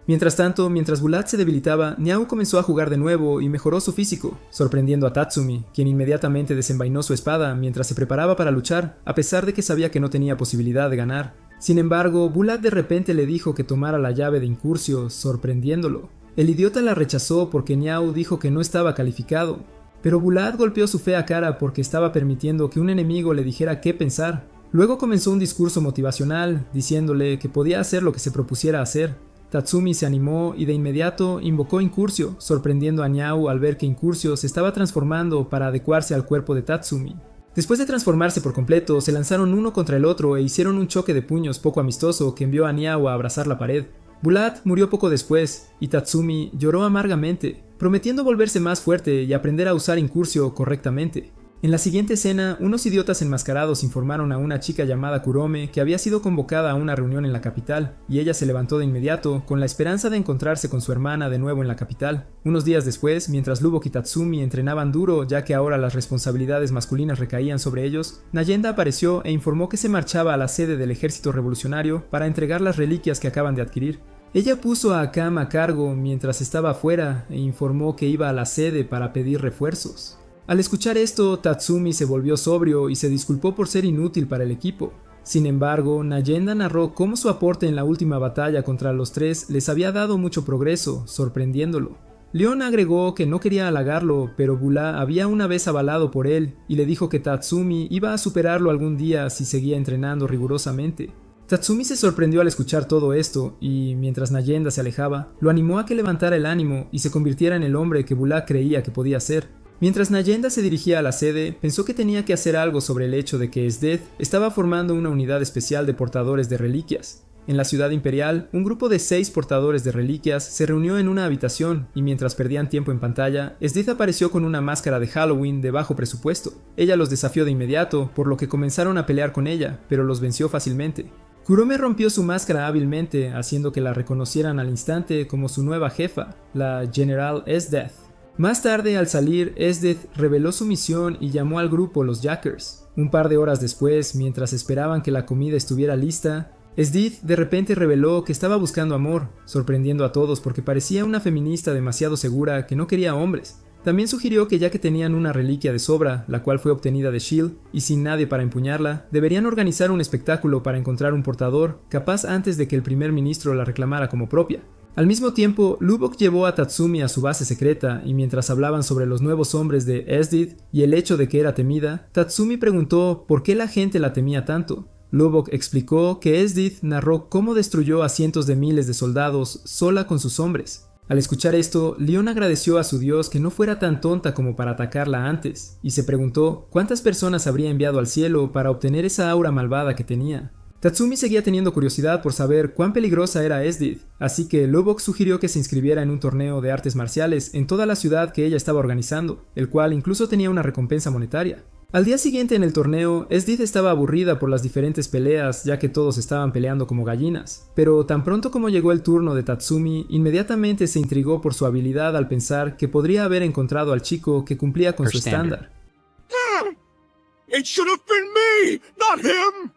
Mientras tanto, mientras Bulat se debilitaba, Niao comenzó a jugar de nuevo y mejoró su físico, sorprendiendo a Tatsumi, quien inmediatamente desenvainó su espada mientras se preparaba para luchar, a pesar de que sabía que no tenía posibilidad de ganar. Sin embargo, Bulat de repente le dijo que tomara la llave de Incursio, sorprendiéndolo. El idiota la rechazó porque Niao dijo que no estaba calificado. Pero Bulat golpeó su fea cara porque estaba permitiendo que un enemigo le dijera qué pensar. Luego comenzó un discurso motivacional, diciéndole que podía hacer lo que se propusiera hacer. Tatsumi se animó y de inmediato invocó Incurcio, sorprendiendo a Niao al ver que Incurcio se estaba transformando para adecuarse al cuerpo de Tatsumi. Después de transformarse por completo, se lanzaron uno contra el otro e hicieron un choque de puños poco amistoso que envió a Niao a abrazar la pared. Bulat murió poco después, y Tatsumi lloró amargamente, prometiendo volverse más fuerte y aprender a usar Incurcio correctamente. En la siguiente escena, unos idiotas enmascarados informaron a una chica llamada Kurome que había sido convocada a una reunión en la capital, y ella se levantó de inmediato con la esperanza de encontrarse con su hermana de nuevo en la capital. Unos días después, mientras Lubok y Tatsumi entrenaban duro ya que ahora las responsabilidades masculinas recaían sobre ellos, Nayenda apareció e informó que se marchaba a la sede del ejército revolucionario para entregar las reliquias que acaban de adquirir. Ella puso a Akam a cargo mientras estaba afuera e informó que iba a la sede para pedir refuerzos. Al escuchar esto, Tatsumi se volvió sobrio y se disculpó por ser inútil para el equipo. Sin embargo, Nayenda narró cómo su aporte en la última batalla contra los tres les había dado mucho progreso, sorprendiéndolo. Leon agregó que no quería halagarlo, pero Bula había una vez avalado por él y le dijo que Tatsumi iba a superarlo algún día si seguía entrenando rigurosamente. Tatsumi se sorprendió al escuchar todo esto y, mientras Nayenda se alejaba, lo animó a que levantara el ánimo y se convirtiera en el hombre que Bula creía que podía ser. Mientras Nayenda se dirigía a la sede, pensó que tenía que hacer algo sobre el hecho de que Esdeath estaba formando una unidad especial de portadores de reliquias. En la ciudad imperial, un grupo de 6 portadores de reliquias se reunió en una habitación y mientras perdían tiempo en pantalla, Esdeath apareció con una máscara de Halloween de bajo presupuesto. Ella los desafió de inmediato, por lo que comenzaron a pelear con ella, pero los venció fácilmente. Kurome rompió su máscara hábilmente, haciendo que la reconocieran al instante como su nueva jefa, la General Esdeath. Más tarde, al salir, Esdeath reveló su misión y llamó al grupo los Jackers. Un par de horas después, mientras esperaban que la comida estuviera lista, Esdeath de repente reveló que estaba buscando amor, sorprendiendo a todos porque parecía una feminista demasiado segura que no quería hombres. También sugirió que ya que tenían una reliquia de sobra, la cual fue obtenida de Shield, y sin nadie para empuñarla, deberían organizar un espectáculo para encontrar un portador, capaz antes de que el primer ministro la reclamara como propia. Al mismo tiempo, Lubok llevó a Tatsumi a su base secreta y mientras hablaban sobre los nuevos hombres de Esdeath y el hecho de que era temida, Tatsumi preguntó por qué la gente la temía tanto. Lubok explicó que Esdeath narró cómo destruyó a cientos de miles de soldados sola con sus hombres. Al escuchar esto, Leon agradeció a su dios que no fuera tan tonta como para atacarla antes, y se preguntó cuántas personas habría enviado al cielo para obtener esa aura malvada que tenía. Tatsumi seguía teniendo curiosidad por saber cuán peligrosa era Esdeath, así que Lubok sugirió que se inscribiera en un torneo de artes marciales en toda la ciudad que ella estaba organizando, el cual incluso tenía una recompensa monetaria. Al día siguiente en el torneo, Esdeath estaba aburrida por las diferentes peleas ya que todos estaban peleando como gallinas, pero tan pronto como llegó el turno de Tatsumi, inmediatamente se intrigó por su habilidad al pensar que podría haber encontrado al chico que cumplía con su estándar. It should have been me, not him.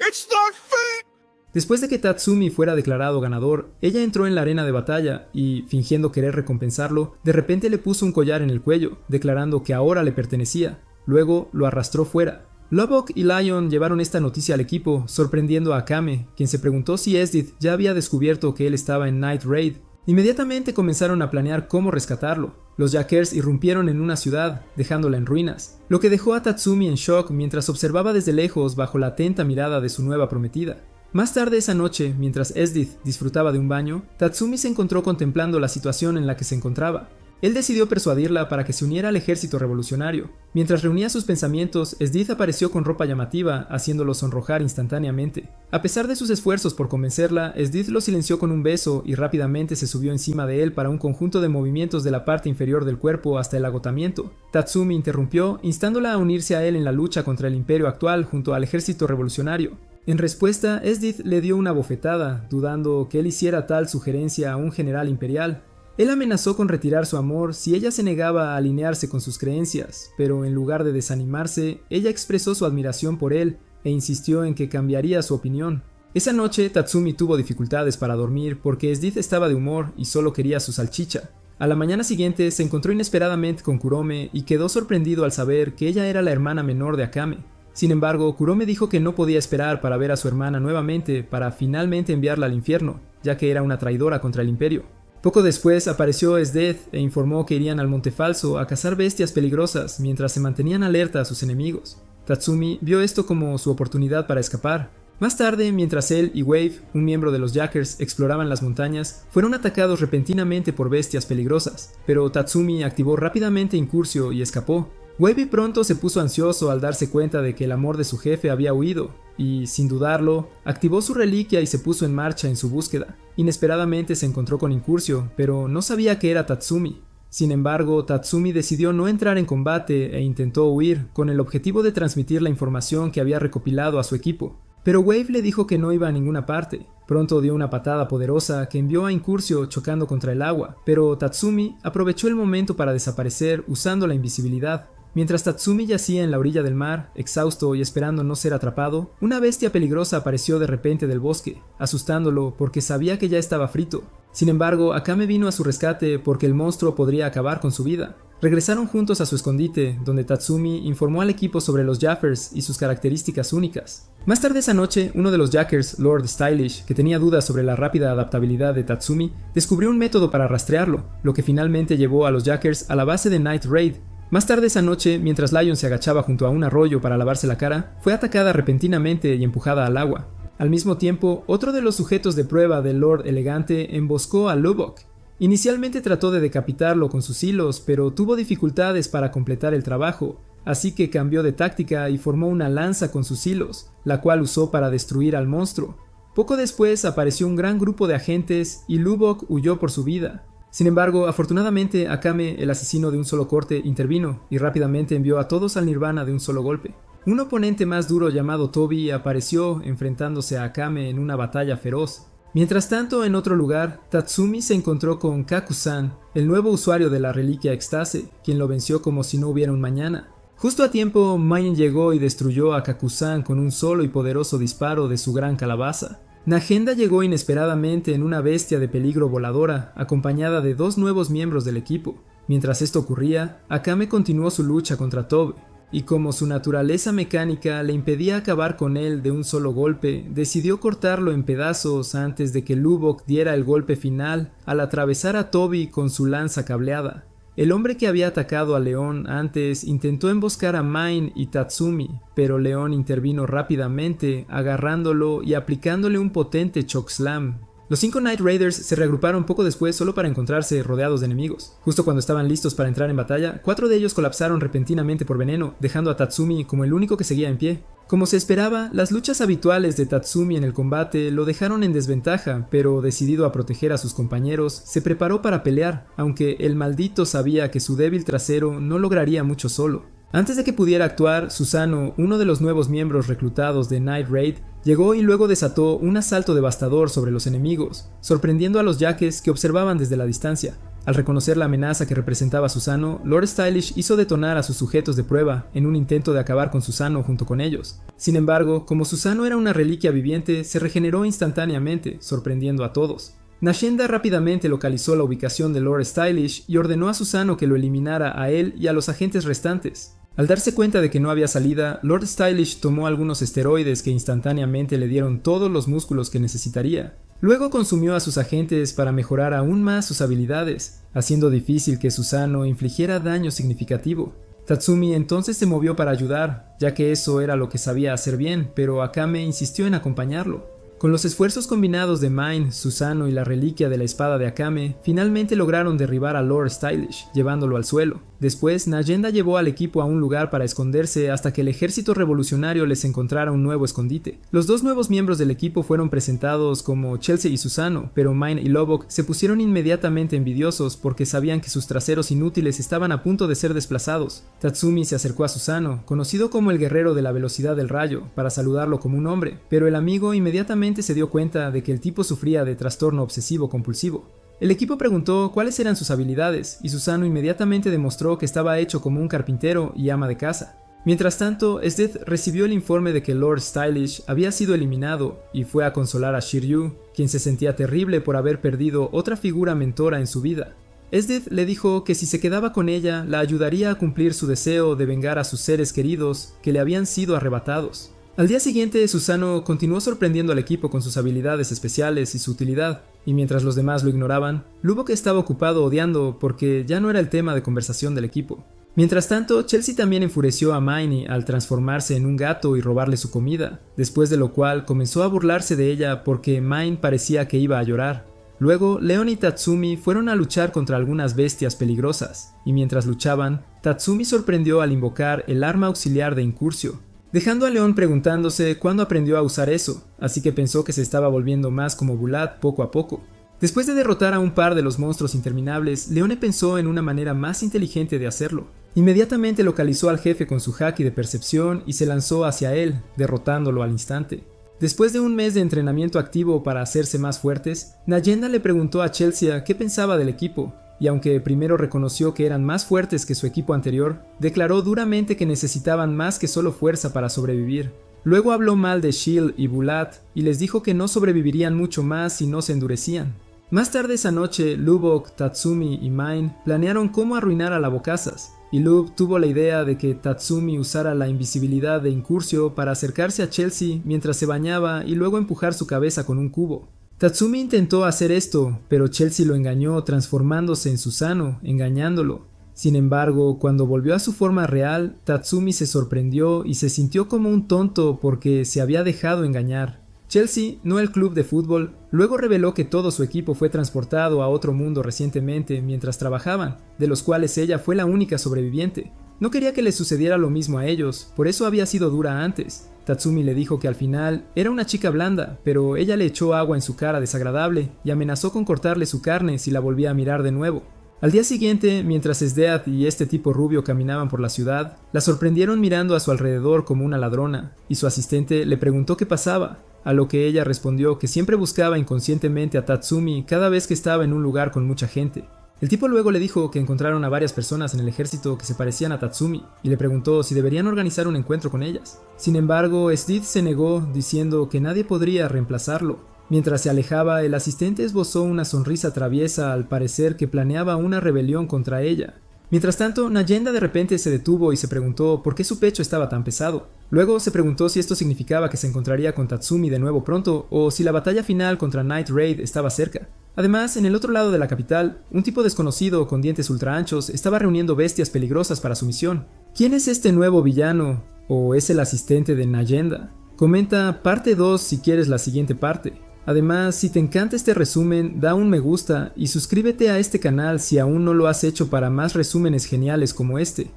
It's not fair. Después de que Tatsumi fuera declarado ganador, ella entró en la arena de batalla y, fingiendo querer recompensarlo, de repente le puso un collar en el cuello, declarando que ahora le pertenecía. Luego lo arrastró fuera. Lubok y Lion llevaron esta noticia al equipo, sorprendiendo a Akame, quien se preguntó si Esdeath ya había descubierto que él estaba en Night Raid. Inmediatamente comenzaron a planear cómo rescatarlo. Los Jackers irrumpieron en una ciudad, dejándola en ruinas, lo que dejó a Tatsumi en shock mientras observaba desde lejos bajo la atenta mirada de su nueva prometida. Más tarde esa noche, mientras Esdeath disfrutaba de un baño, Tatsumi se encontró contemplando la situación en la que se encontraba. Él decidió persuadirla para que se uniera al ejército revolucionario. Mientras reunía sus pensamientos, Esdeath apareció con ropa llamativa, haciéndolo sonrojar instantáneamente. A pesar de sus esfuerzos por convencerla, Esdeath lo silenció con un beso y rápidamente se subió encima de él para un conjunto de movimientos de la parte inferior del cuerpo hasta el agotamiento. Tatsumi interrumpió, instándola a unirse a él en la lucha contra el imperio actual junto al ejército revolucionario. En respuesta, Esdeath le dio una bofetada, dudando que él hiciera tal sugerencia a un general imperial. Él amenazó con retirar su amor si ella se negaba a alinearse con sus creencias, pero en lugar de desanimarse, ella expresó su admiración por él e insistió en que cambiaría su opinión. Esa noche, Tatsumi tuvo dificultades para dormir porque Esdeath estaba de humor y solo quería su salchicha. A la mañana siguiente se encontró inesperadamente con Kurome y quedó sorprendido al saber que ella era la hermana menor de Akame. Sin embargo, Kurome dijo que no podía esperar para ver a su hermana nuevamente para finalmente enviarla al infierno, ya que era una traidora contra el imperio. Poco después apareció Esdeath e informó que irían al Monte Falso a cazar bestias peligrosas mientras se mantenían alerta a sus enemigos. Tatsumi vio esto como su oportunidad para escapar. Más tarde, mientras él y Wave, un miembro de los Jackers, exploraban las montañas, fueron atacados repentinamente por bestias peligrosas, pero Tatsumi activó rápidamente Incursio y escapó. Wavy pronto se puso ansioso al darse cuenta de que el amor de su jefe había huido, y, sin dudarlo, activó su reliquia y se puso en marcha en su búsqueda. Inesperadamente se encontró con Incursio, pero no sabía que era Tatsumi. Sin embargo, Tatsumi decidió no entrar en combate e intentó huir, con el objetivo de transmitir la información que había recopilado a su equipo. Pero Wave le dijo que no iba a ninguna parte. Pronto dio una patada poderosa que envió a Incursio chocando contra el agua, pero Tatsumi aprovechó el momento para desaparecer usando la invisibilidad. Mientras Tatsumi yacía en la orilla del mar, exhausto y esperando no ser atrapado, una bestia peligrosa apareció de repente del bosque, asustándolo porque sabía que ya estaba frito. Sin embargo, Akame vino a su rescate porque el monstruo podría acabar con su vida. Regresaron juntos a su escondite, donde Tatsumi informó al equipo sobre los Jaffers y sus características únicas. Más tarde esa noche, uno de los Jackers, Lord Stylish, que tenía dudas sobre la rápida adaptabilidad de Tatsumi, descubrió un método para rastrearlo, lo que finalmente llevó a los Jackers a la base de Night Raid. Más tarde esa noche, mientras Lion se agachaba junto a un arroyo para lavarse la cara, fue atacada repentinamente y empujada al agua. Al mismo tiempo, otro de los sujetos de prueba del Lord Elegante emboscó a Lubbock. Inicialmente trató de decapitarlo con sus hilos, pero tuvo dificultades para completar el trabajo, así que cambió de táctica y formó una lanza con sus hilos, la cual usó para destruir al monstruo. Poco después apareció un gran grupo de agentes y Lubbock huyó por su vida. Sin embargo, afortunadamente, Akame, el asesino de un solo corte, intervino y rápidamente envió a todos al nirvana de un solo golpe. Un oponente más duro llamado Tobi apareció enfrentándose a Akame en una batalla feroz. Mientras tanto, en otro lugar, Tatsumi se encontró con Kaku-san, el nuevo usuario de la reliquia Extase, quien lo venció como si no hubiera un mañana. Justo a tiempo, Main llegó y destruyó a Kaku-san con un solo y poderoso disparo de su gran calabaza. Nagenda llegó inesperadamente en una bestia de peligro voladora, acompañada de dos nuevos miembros del equipo. Mientras esto ocurría, Akame continuó su lucha contra Tobe, y como su naturaleza mecánica le impedía acabar con él de un solo golpe, decidió cortarlo en pedazos antes de que Lubbock diera el golpe final al atravesar a Tobi con su lanza cableada. El hombre que había atacado a León antes intentó emboscar a Main y Tatsumi, pero León intervino rápidamente, agarrándolo y aplicándole un potente chokeslam. Los 5 Night Raiders se reagruparon poco después solo para encontrarse rodeados de enemigos. Justo cuando estaban listos para entrar en batalla, 4 de ellos colapsaron repentinamente por veneno, dejando a Tatsumi como el único que seguía en pie. Como se esperaba, las luchas habituales de Tatsumi en el combate lo dejaron en desventaja, pero decidido a proteger a sus compañeros, se preparó para pelear, aunque el maldito sabía que su débil trasero no lograría mucho solo. Antes de que pudiera actuar, Susano, uno de los nuevos miembros reclutados de Night Raid, llegó y luego desató un asalto devastador sobre los enemigos, sorprendiendo a los yaques que observaban desde la distancia. Al reconocer la amenaza que representaba Susano, Lord Stylish hizo detonar a sus sujetos de prueba en un intento de acabar con Susano junto con ellos. Sin embargo, como Susano era una reliquia viviente, se regeneró instantáneamente, sorprendiendo a todos. Nagenda rápidamente localizó la ubicación de Lord Stylish y ordenó a Susano que lo eliminara a él y a los agentes restantes. Al darse cuenta de que no había salida, Lord Stylish tomó algunos esteroides que instantáneamente le dieron todos los músculos que necesitaría. Luego consumió a sus agentes para mejorar aún más sus habilidades, haciendo difícil que Susano infligiera daño significativo. Tatsumi entonces se movió para ayudar, ya que eso era lo que sabía hacer bien, pero Akame insistió en acompañarlo. Con los esfuerzos combinados de Main, Susano y la reliquia de la espada de Akame, finalmente lograron derribar a Lord Stylish, llevándolo al suelo. Después, Nagenda llevó al equipo a un lugar para esconderse hasta que el ejército revolucionario les encontrara un nuevo escondite. Los dos nuevos miembros del equipo fueron presentados como Chelsea y Susano, pero Main y Lubbock se pusieron inmediatamente envidiosos porque sabían que sus traseros inútiles estaban a punto de ser desplazados. Tatsumi se acercó a Susano, conocido como el guerrero de la velocidad del rayo, para saludarlo como un hombre, pero el amigo inmediatamente se dio cuenta de que el tipo sufría de trastorno obsesivo compulsivo. El equipo preguntó cuáles eran sus habilidades y Susano inmediatamente demostró que estaba hecho como un carpintero y ama de casa. Mientras tanto, Esdeath recibió el informe de que Lord Stylish había sido eliminado y fue a consolar a Shiryu, quien se sentía terrible por haber perdido otra figura mentora en su vida. Esdeath le dijo que si se quedaba con ella, la ayudaría a cumplir su deseo de vengar a sus seres queridos que le habían sido arrebatados. Al día siguiente, Susano continuó sorprendiendo al equipo con sus habilidades especiales y su utilidad, y mientras los demás lo ignoraban, Lubbock estaba ocupado odiando porque ya no era el tema de conversación del equipo. Mientras tanto, Chelsea también enfureció a Miney al transformarse en un gato y robarle su comida, después de lo cual comenzó a burlarse de ella porque Mine parecía que iba a llorar. Luego, Leon y Tatsumi fueron a luchar contra algunas bestias peligrosas, y mientras luchaban, Tatsumi sorprendió al invocar el arma auxiliar de Incursio, dejando a Leon preguntándose cuándo aprendió a usar eso, así que pensó que se estaba volviendo más como Bulat poco a poco. Después de derrotar a un par de los monstruos interminables, Leone pensó en una manera más inteligente de hacerlo. Inmediatamente localizó al jefe con su haki de percepción y se lanzó hacia él, derrotándolo al instante. Después de un mes de entrenamiento activo para hacerse más fuertes, Nayenda le preguntó a Chelsea qué pensaba del equipo, y aunque primero reconoció que eran más fuertes que su equipo anterior, declaró duramente que necesitaban más que solo fuerza para sobrevivir. Luego habló mal de Shield y Bulat y les dijo que no sobrevivirían mucho más si no se endurecían. Más tarde esa noche, Lubok, Tatsumi y Mine planearon cómo arruinar a la Bocazas, y Lub tuvo la idea de que Tatsumi usara la invisibilidad de Incursio para acercarse a Chelsea mientras se bañaba y luego empujar su cabeza con un cubo. Tatsumi intentó hacer esto, pero Chelsea lo engañó transformándose en Susano, engañándolo. Sin embargo, cuando volvió a su forma real, Tatsumi se sorprendió y se sintió como un tonto porque se había dejado engañar. Chelsea, no el club de fútbol, luego reveló que todo su equipo fue transportado a otro mundo recientemente mientras trabajaban, de los cuales ella fue la única sobreviviente. No quería que les sucediera lo mismo a ellos, por eso había sido dura antes. Tatsumi le dijo que al final era una chica blanda, pero ella le echó agua en su cara desagradable y amenazó con cortarle su carne si la volvía a mirar de nuevo. Al día siguiente, mientras Sdeath y este tipo rubio caminaban por la ciudad, la sorprendieron mirando a su alrededor como una ladrona, y su asistente le preguntó qué pasaba, a lo que ella respondió que siempre buscaba inconscientemente a Tatsumi cada vez que estaba en un lugar con mucha gente. El tipo luego le dijo que encontraron a varias personas en el ejército que se parecían a Tatsumi, y le preguntó si deberían organizar un encuentro con ellas. Sin embargo, Sdeath se negó, diciendo que nadie podría reemplazarlo. Mientras se alejaba, el asistente esbozó una sonrisa traviesa al parecer que planeaba una rebelión contra ella. Mientras tanto, Nayenda de repente se detuvo y se preguntó por qué su pecho estaba tan pesado. Luego se preguntó si esto significaba que se encontraría con Tatsumi de nuevo pronto o si la batalla final contra Night Raid estaba cerca. Además, en el otro lado de la capital, un tipo desconocido con dientes ultra anchos estaba reuniendo bestias peligrosas para su misión. ¿Quién es este nuevo villano? ¿O es el asistente de Nayenda? Comenta parte 2 si quieres la siguiente parte. Además, si te encanta este resumen, da un me gusta y suscríbete a este canal si aún no lo has hecho para más resúmenes geniales como este.